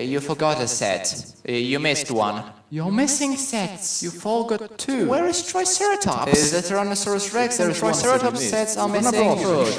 You forgot a set. You missed one. You're missing sets. You forgot two. Where is Triceratops? The Tyrannosaurus Rex. The Triceratops sets are missing. The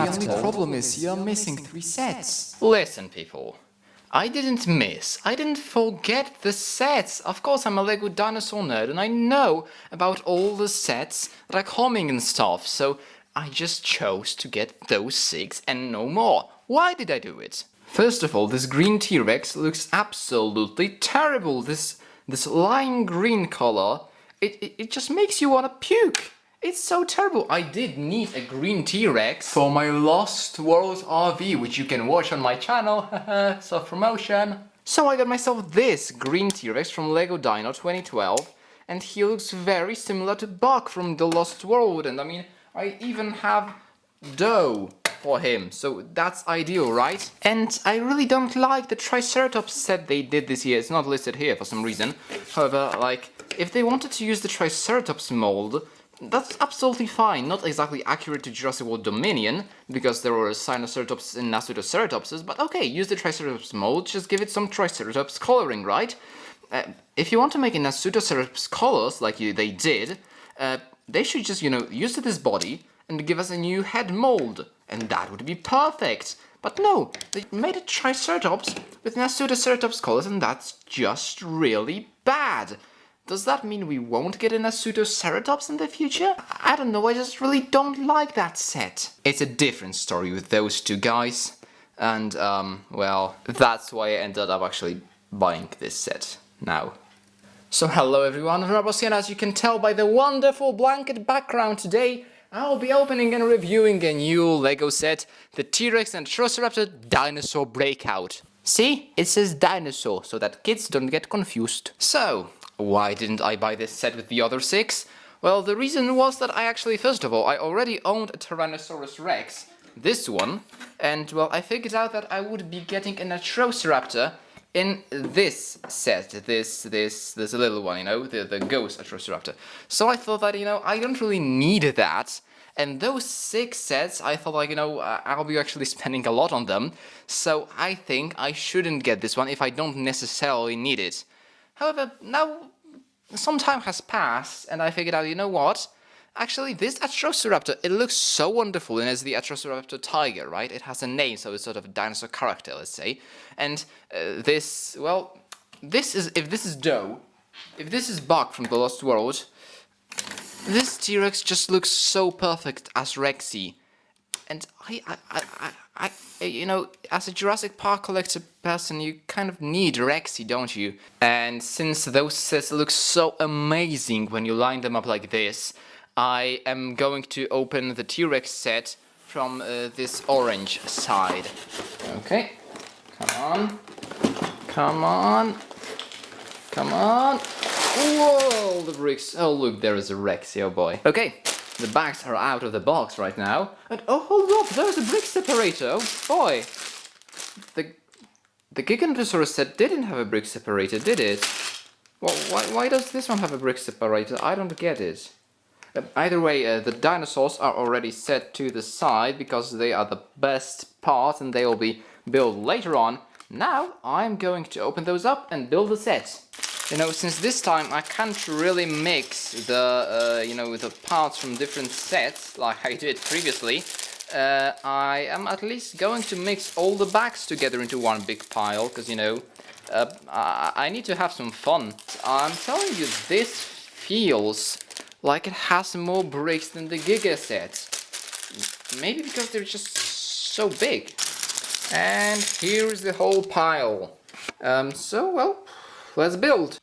only problem is you're missing 3 sets. Listen, people. I didn't forget the sets. Of course, I'm a Lego dinosaur nerd and I know about all the sets that are coming and stuff, so I just chose to get those 6 and no more. Why did I do it? First of all, this green T-Rex looks absolutely terrible. This lime green color, it just makes you want to puke. It's so terrible. I did need a green T-Rex for my Lost World RV, which you can watch on my channel. Self-promotion. So I got myself this green T-Rex from Lego Dino 2012, and he looks very similar to Buck from the Lost World, and I mean, I even have dough for him, so that's ideal, right? And I really don't like the Triceratops set they did this year. It's not listed here for some reason. However, like, if they wanted to use the Triceratops mold, that's absolutely fine. Not exactly accurate to Jurassic World Dominion, because there were Sinoceratops and Nasuto Ceratopses, but okay, use the Triceratops mold, just give it some Triceratops coloring, right? If you want to make a Nasuto Ceratops colors, like they did, they should just, use this body and give us a new head mold, and that would be perfect. But no, they made a Triceratops with Nasuto Ceratops colors, and that's just really bad. Does that mean we won't get a Nasuto Ceratops in the future? I don't know, I just really don't like that set. It's a different story with those two guys, and well, that's why I ended up actually buying this set now. So hello everyone, Soyona, as you can tell by the wonderful blanket background today, I'll be opening and reviewing a new Lego set, the T-Rex and Atrociraptor Dinosaur Breakout. See, it says dinosaur, so that kids don't get confused. So, why didn't I buy this set with the other 6? Well, the reason was that I actually, first of all, I already owned a Tyrannosaurus Rex, this one, and well, I figured out that I would be getting an Atrociraptor in this set, this little one, the ghost Atrociraptor. So I thought that, I don't really need that. And those 6 sets, I thought like, I'll be actually spending a lot on them. So I think I shouldn't get this one if I don't necessarily need it. However, now some time has passed and I figured out, what? Actually, this Atrociraptor, it looks so wonderful, and it's the Atrociraptor tiger, right? It has a name, so it's sort of a dinosaur character, let's say. And if this is Doe, if this is Buck from the Lost World, this T-Rex just looks so perfect as Rexy. And I as a Jurassic Park collector person, you kind of need Rexy, don't you? And since those sets look so amazing when you line them up like this, I am going to open the T-Rex set from this orange side. Okay, come on. Whoa, the bricks. Oh look, there is a Rexy, oh boy. Okay, the bags are out of the box right now. And oh, hold up, there's a brick separator, oh boy. The Giganotosaurus set didn't have a brick separator, did it? Well, why does this one have a brick separator? I don't get it. Either way, the dinosaurs are already set to the side because they are the best part and they will be built later on. Now I'm going to open those up and build the set. Since this time I can't really mix the the parts from different sets like I did previously, I am at least going to mix all the bags together into one big pile because I need to have some fun. I'm telling you, this feels like it has more bricks than the Giga set. Maybe because they're just so big. And here is the whole pile. So, well, let's build.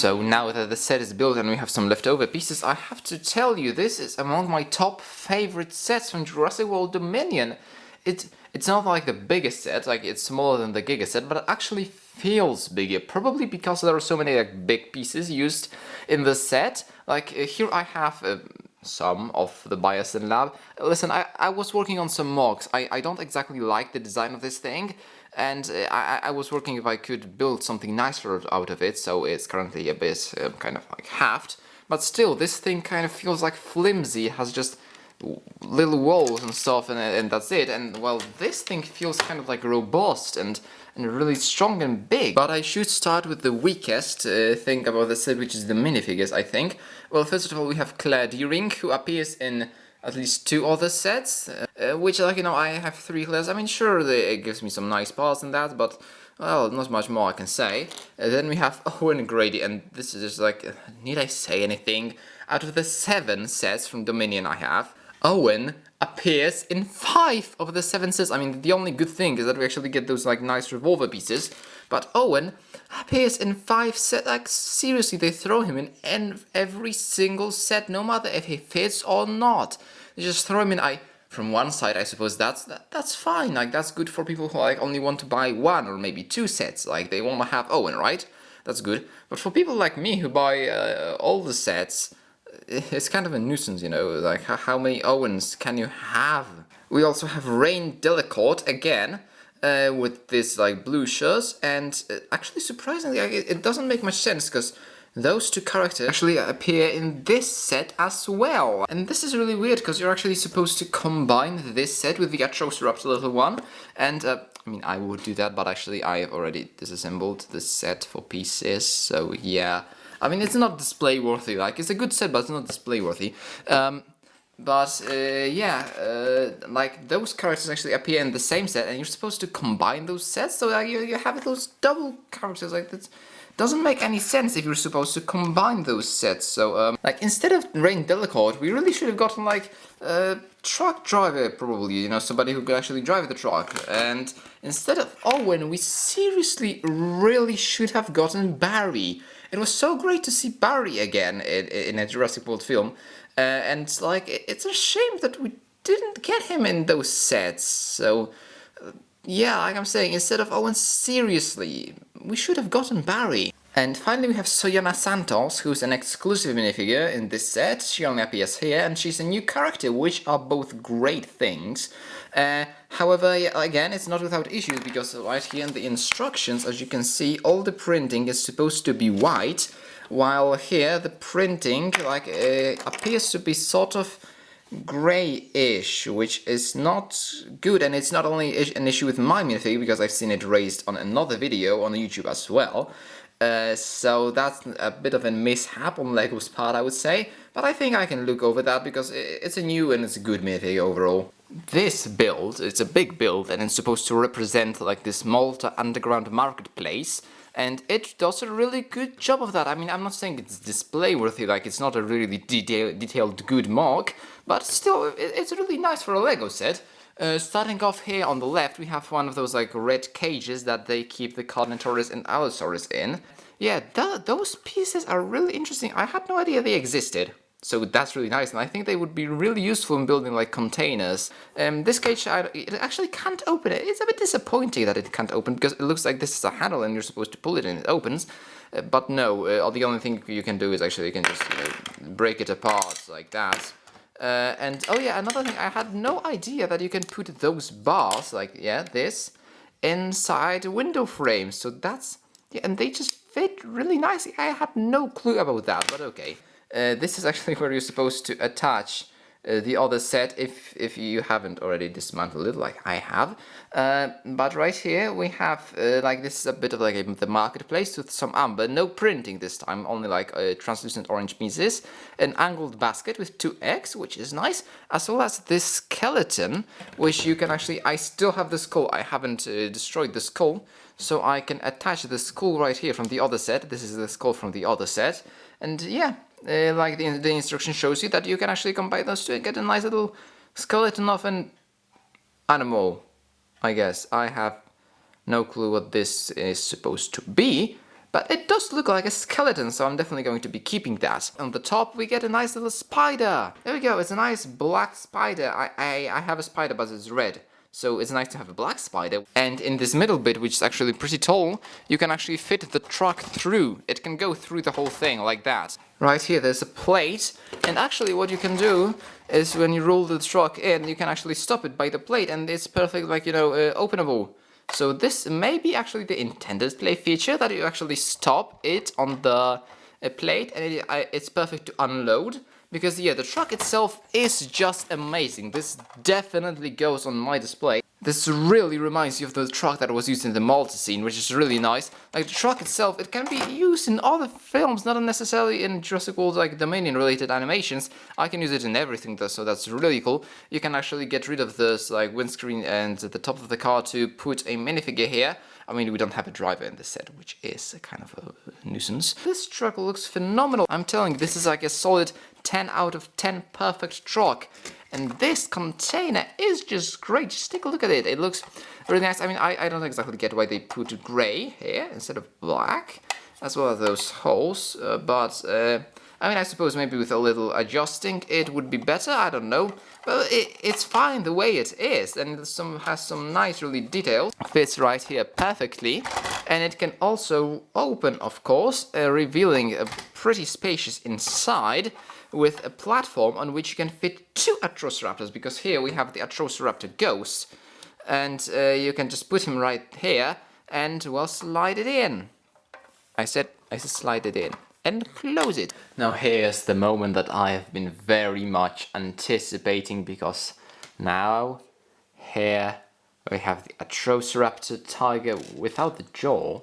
So now that the set is built and we have some leftover pieces, I have to tell you, this is among my top favorite sets from Jurassic World Dominion. It's not like the biggest set, like it's smaller than the Giga set, but it actually feels bigger, probably because there are so many like big pieces used in the set. Like here I have some of the Biosyn Lab. Listen, I was working on some mocks. I don't exactly like the design of this thing, and I was working if I could build something nicer out of it, so it's currently a bit kind of like halved. But still, this thing kind of feels like flimsy. It has just little walls and stuff, and that's it. And well, this thing feels kind of like robust and really strong and big. But I should start with the weakest thing about the set, which is the minifigures, I think. Well, first of all, we have Claire Deering, who appears in at least 2 other sets, which, like, you know, I have 3 Claires. I mean, sure, it gives me some nice parts and that, but, well, not much more I can say. Then we have Owen Grady, and this is just like, need I say anything? Out of the 7 sets from Dominion I have, Owen appears in 5 of the 7 sets. I mean, the only good thing is that we actually get those like nice revolver pieces, but Owen appears in 5 sets. Like, seriously, they throw him in every single set, no matter if he fits or not. They just throw him in. From one side, I suppose that's fine. Like, that's good for people who like only want to buy 1 or maybe 2 sets. Like, they want to have Owen, right? That's good. But for people like me who buy all the sets, it's kind of a nuisance, you know, like how many Owens can you have? We also have Rain Delacourt again, with this like blue shirts, and actually surprisingly it doesn't make much sense because those 2 characters actually appear in this set as well. And this is really weird because you're actually supposed to combine this set with the Atrociraptor little one, and I mean, I would do that, but actually I have already disassembled the set for pieces, so yeah. I mean, it's not display worthy, like, it's a good set, but it's not display worthy. Like, those characters actually appear in the same set, and you're supposed to combine those sets, so like, you have those double characters, like, that doesn't make any sense if you're supposed to combine those sets. So, like, instead of Rain Delacourt, we really should have gotten, like, a truck driver, probably, you know, somebody who could actually drive the truck. And instead of Owen, we seriously really should have gotten Barry. It was so great to see Barry again in a Jurassic World film, and like, it's a shame that we didn't get him in those sets. So yeah, like I'm saying, instead of Owen, seriously, we should have gotten Barry. And finally we have Soyona Santos, who's an exclusive minifigure in this set. She only appears here, and she's a new character, which are both great things. However, yeah, again, it's not without issues, because right here in the instructions, as you can see, all the printing is supposed to be white, while here the printing like appears to be sort of grayish, which is not good. And it's not only an issue with my minifigure, because I've seen it raised on another video on YouTube as well. So that's a bit of a mishap on Lego's part, I would say, but I think I can look over that because it's a new and it's a good minifigure overall. This build, it's a big build, and it's supposed to represent like this Malta underground marketplace, and it does a really good job of that. I mean, I'm not saying it's display worthy, like it's not a really detailed good mock, but still it's really nice for a Lego set. Starting off here on the left, we have one of those like red cages that they keep the Carnotaurus and Allosaurus in. Yeah, those pieces are really interesting. I had no idea they existed. So that's really nice, and I think they would be really useful in building like containers. This cage, it actually can't open it. It's a bit disappointing that it can't open, because it looks like this is a handle and you're supposed to pull it and it opens. But no, the only thing you can do is actually you can just break it apart like that. And oh yeah, another thing, I had no idea that you can put those bars, like, yeah, this, inside window frames. So that's, yeah, and they just fit really nicely. I had no clue about that, but okay. This is actually where you're supposed to attach the other set if you haven't already dismantled it like I have. But right here we have like, this is a bit of like the marketplace with some amber, no printing this time, only like translucent orange pieces, an angled basket with 2 eggs, which is nice, as well as this skeleton, which you can actually, I still have the skull, I haven't destroyed the skull, so I can attach the skull right here from the other set. This is the skull from the other set, and yeah, like the instruction shows you that you can actually combine those two and get a nice little skeleton of an animal, I guess. I have no clue what this is supposed to be, But it does look like a skeleton, so I'm definitely going to be keeping that. On the top, we get a nice little spider. There we go, it's a nice black spider. I have a spider, but it's red. So it's nice to have a black spider. And in this middle bit, which is actually pretty tall, you can actually fit the truck through. It can go through the whole thing like that. Right here, there's a plate. And actually what you can do is when you roll the truck in, you can actually stop it by the plate. And it's perfect, like, openable. So this may be actually the intended play feature, that you actually stop it on the plate and it's perfect to unload. Because yeah, the truck itself is just amazing. This definitely goes on my display. This really reminds you of the truck that was used in the Malta scene, which is really nice. Like the truck itself, it can be used in other films, not necessarily in Jurassic World like Dominion related animations. I can use it in everything though, so that's really cool. You can actually get rid of this like windscreen and the top of the car to put a minifigure here. I mean, we don't have a driver in this set, which is a kind of a nuisance. This truck looks phenomenal. I'm telling you, this is like a solid 10 out of 10 perfect truck. And this container is just great. Just take a look at it. It looks really nice. I mean, I don't exactly get why they put grey here instead of black, as well as those holes. I mean, I suppose maybe with a little adjusting it would be better. I don't know. But it's fine the way it is. And it has some nice really details. Fits right here perfectly. And it can also open, of course, revealing a pretty spacious inside, with a platform on which you can fit 2 Atrociraptors, because here we have the Atrociraptor Ghost, and you can just put him right here and, well, slide it in. I said slide it in and close it. Now here's the moment that I have been very much anticipating, because now here we have the Atrociraptor tiger without the jaw,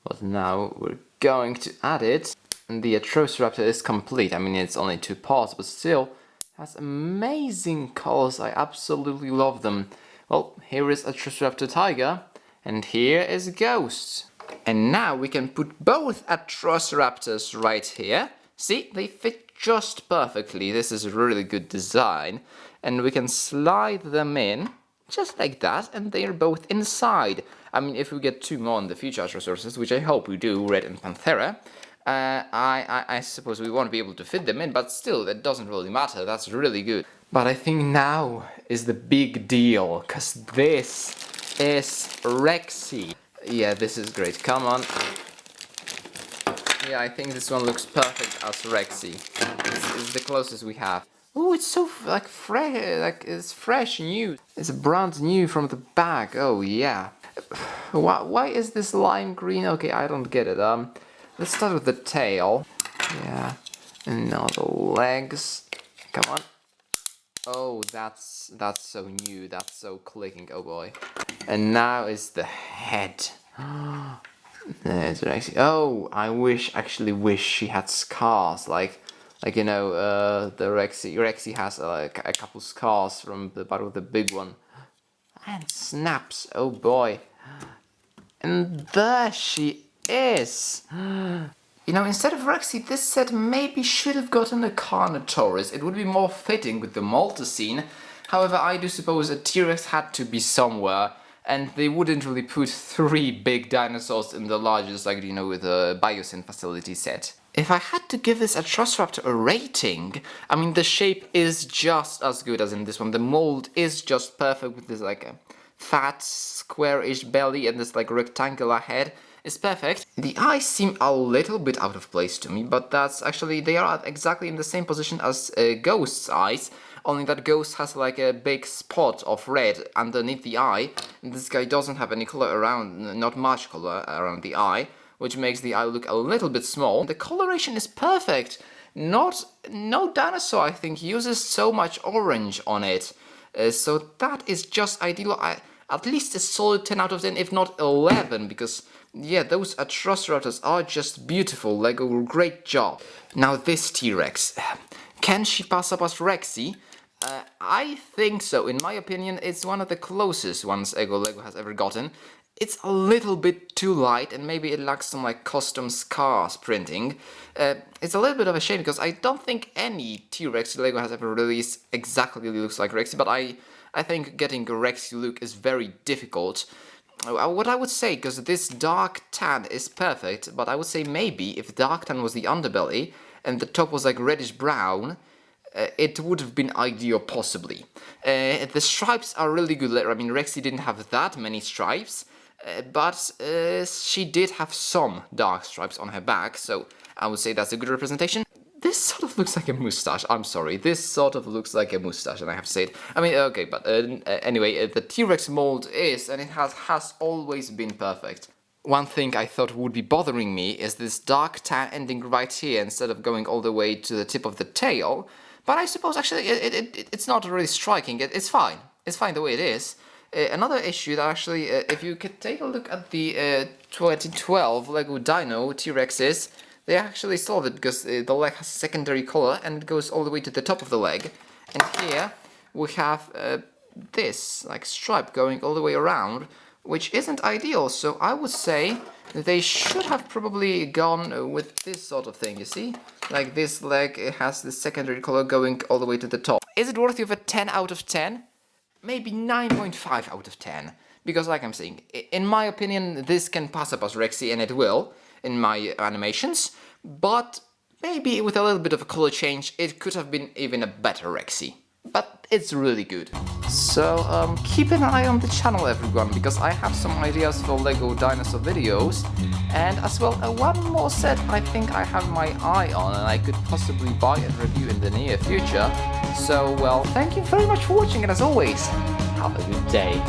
but now we're going to add it. And the Atrociraptor is complete. I mean, it's only 2 parts, but still has amazing colors. I absolutely love them. Well, here is Atrociraptor Tiger, and here is Ghost. And now we can put both Atrociraptors right here. See, they fit just perfectly. This is a really good design. And we can slide them in, just like that, and they are both inside. I mean, if we get 2 more in the future Atrociraptors, which I hope we do, Red and Panthera, I suppose we won't be able to fit them in, but still, that doesn't really matter. That's really good. But I think now is the big deal, because this is Rexy. Yeah, this is great. Come on. Yeah, I think this one looks perfect as Rexy. This is the closest we have. Oh, it's so like fresh, like it's fresh, new. It's brand new from the bag. Oh yeah. Why is this lime green? Okay, I don't get it. Let's start with the tail. Yeah, and now the legs. Come on. Oh, that's so new. That's so clicking. Oh boy. And now is the head. There's Rexy. Oh, I actually wish she had scars. Like you know, the Rexy. Rexy has like a couple scars from the bottom of the big one. And snaps. Oh boy. And there she is. You know, instead of Rexy, this set maybe should have gotten a Carnotaurus. It would be more fitting with the Malta scene. However, I do suppose a T-Rex had to be somewhere, and they wouldn't really put 3 big dinosaurs in the largest, like, you know, with a Biosyn facility set. If I had to give this Atrociraptor a rating, I mean, the shape is just as good as in this one. The mold is just perfect with this, like, a fat, square-ish belly and this, like, rectangular head. It's perfect. The eyes seem a little bit out of place to me, but that's actually, they are exactly in the same position as Ghost's eyes, only that Ghost has like a big spot of red underneath the eye, and this guy doesn't have any color around, not much color around the eye, which makes the eye look a little bit small. The coloration is perfect. No dinosaur, I think, uses so much orange on it, so that is just ideal. At least a solid 10 out of 10, if not 11, because yeah, those Atrociraptors are just beautiful. Lego, great job. Now this T-Rex, can she pass up as Rexy? I think so. In my opinion, it's one of the closest ones Lego has ever gotten. It's a little bit too light, and maybe it lacks some like custom scars printing. It's a little bit of a shame, because I don't think any T-Rex Lego has ever released exactly looks like Rexy, but I think getting a Rexy look is very difficult. what I would say, because this dark tan is perfect, but I would say maybe if dark tan was the underbelly and the top was like reddish brown, it would have been ideal possibly. The stripes are really good. I mean, Rexy didn't have that many stripes, but she did have some dark stripes on her back, so I would say that's a good representation. This sort of looks like a moustache. I'm sorry. This sort of looks like a moustache, and I have to say it. I mean, okay, but anyway, the T-Rex mold is, and it has always been perfect. One thing I thought would be bothering me is this dark tan ending right here instead of going all the way to the tip of the tail. But I suppose actually it's not really striking. It's fine. It's fine the way it is. Another issue that actually, if you could take a look at the 2012 Lego Dino T-Rexes, they actually solved it because the leg has a secondary collar and it goes all the way to the top of the leg. And here we have this like stripe going all the way around, which isn't ideal. So I would say they should have probably gone with this sort of thing, you see? Like this leg, it has the secondary collar going all the way to the top. Is it worthy of a 10 out of 10? Maybe 9.5 out of 10. Because like I'm saying, in my opinion, this can pass up as Rexy, and it will in my animations, but maybe with a little bit of a color change, it could have been even a better Rexy. But it's really good. So keep an eye on the channel, everyone, because I have some ideas for Lego dinosaur videos, and as well one more set I think I have my eye on and I could possibly buy and review in the near future. So well, thank you very much for watching, and as always, have a good day.